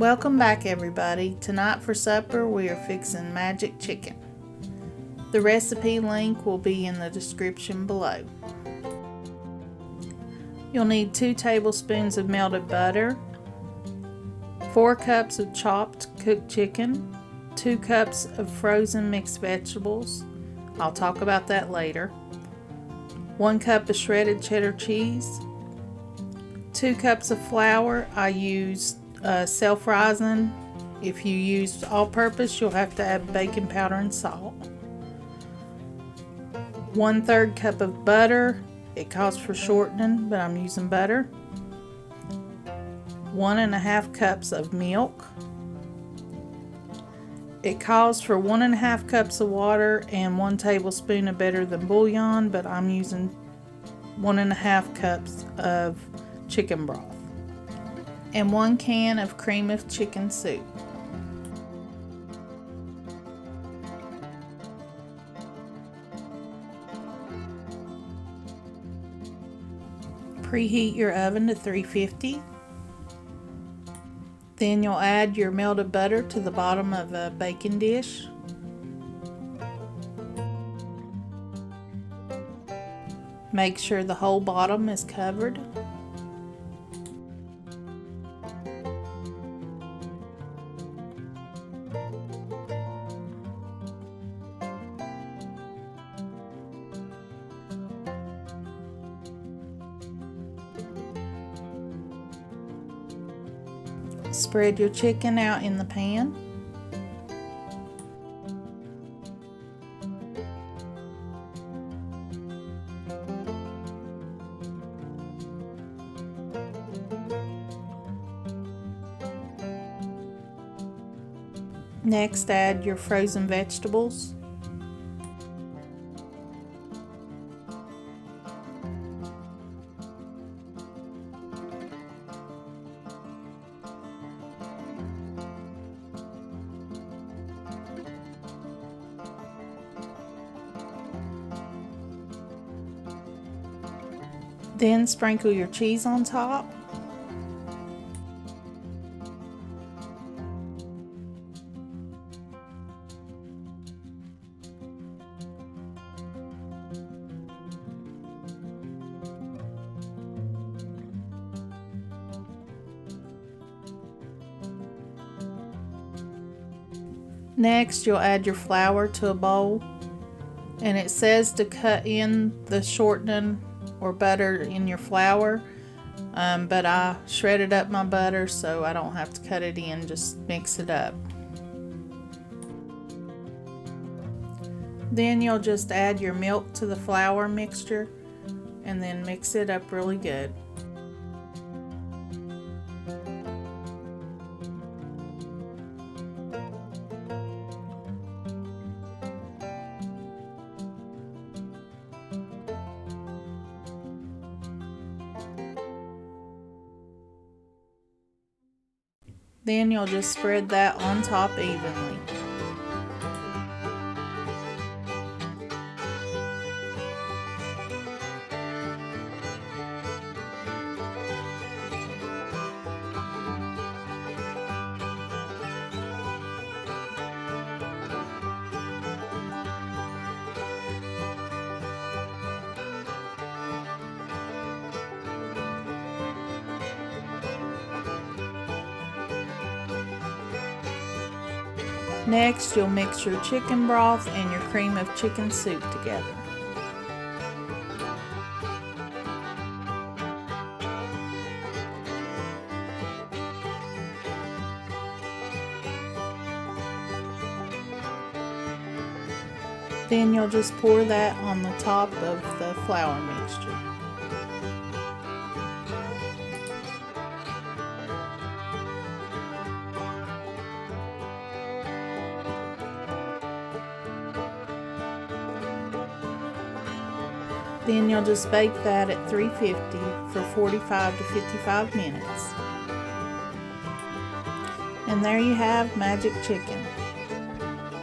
Welcome back, everybody. Tonight for supper we are fixing magic chicken. The recipe link will be in the description below. You'll need 2 tablespoons of melted butter, 4 cups of chopped cooked chicken, 2 cups of frozen mixed vegetables. I'll talk about that later. 1 cup of shredded cheddar cheese, 2 cups of flour. I used self-rising. If you use all-purpose, you'll have to add baking powder and salt. 1/3 cup of butter. It calls for shortening, but I'm using butter. 1½ cups of milk. It calls for 1½ cups of water and 1 tablespoon of better than bouillon, but I'm using 1½ cups of chicken broth. And 1 can of cream of chicken soup. Preheat your oven to 350. Then you'll add your melted butter to the bottom of a baking dish. Make sure the whole bottom is covered. Spread your chicken out in the pan. Next, add your frozen vegetables. Then sprinkle your cheese on top. Next, you'll add your flour to a bowl, and it says to cut in the shortening or butter in your flour, but I shredded up my butter so I don't have to cut it in, just mix it up. Then you'll just add your milk to the flour mixture and then mix it up really good. Then you'll just spread that on top evenly. Next, you'll mix your chicken broth and your cream of chicken soup together. Then you'll just pour that on the top of the flour mixture. Then you'll just bake that at 350 for 45 to 55 minutes. And there you have magic chicken.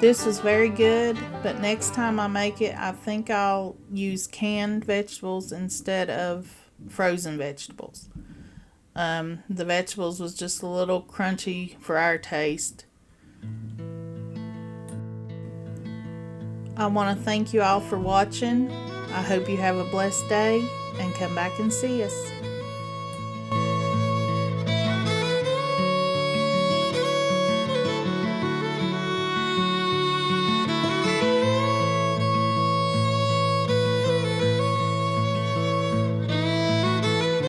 This is very good, but next time I make it, I think I'll use canned vegetables instead of frozen vegetables. The vegetables was just a little crunchy for our taste. I want to thank you all for watching. I hope you have a blessed day and come back and see us.